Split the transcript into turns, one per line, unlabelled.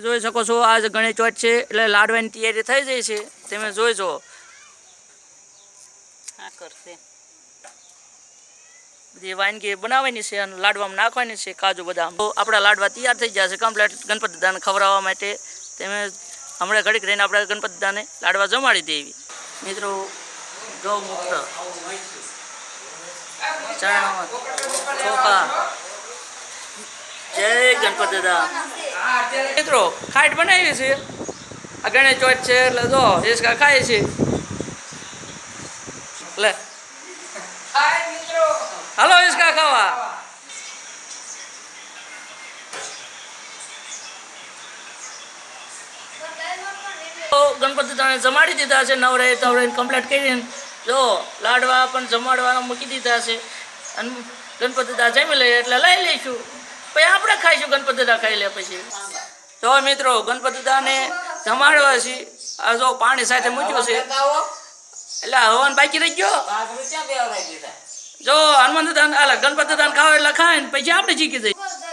જોઈ શકો છો આજ ગણેશ ચોથ છે એટલે લાડવાની તૈયારી થઈ જાય છે તમે જોઈ જો
આ કરશે
બધી વાનગી બનાવવાની છે અને લાડવામાં નાખવાની છે કાજુ બદામ તો આપણા લાડવા તૈયાર થઈ ગયા છે કમ્પ્લીટ ગણપતિ દાદાને ખવડાવવા માટે તમે હમણાં ઘડીક રહીને આપણે ગણપતિ દાદાને લાડવા જમાડી દેવી મિત્રો ગૌ મુક્ત ચણા ચોખા જય ગણપતિ દાદા મિત્રો ખાટ બનાવી છે આ ગણેશ ચોથ છે એટલે જો હિસકા ખાય છે લે હાલો હિસકા ખાવા ગણપતિ દાદાને જમાડી દીધા છે નવરાઈ તવરાઈ કમ્પ્લીટ કરીને જો લાડવા પણ જમાડવાના મૂકી દીધા છે અને ગણપતિ દાદા જમી લઈએ એટલે લઈ લઈશું પછી આપણે ખાઈશું ગણપતિ દાદા ખાઈ લે પછી જો મિત્રો ગણપતિ દાદાને જમાડવા છે આ જો પાણી સાથે મૂક્યું છે એટલે હવન બાકી રહી ગયો જો હનુમાન દાદા ગણપતિ દાદાને ખાવ એટલે ખાય ને પછી આપણે શીખી જઈએ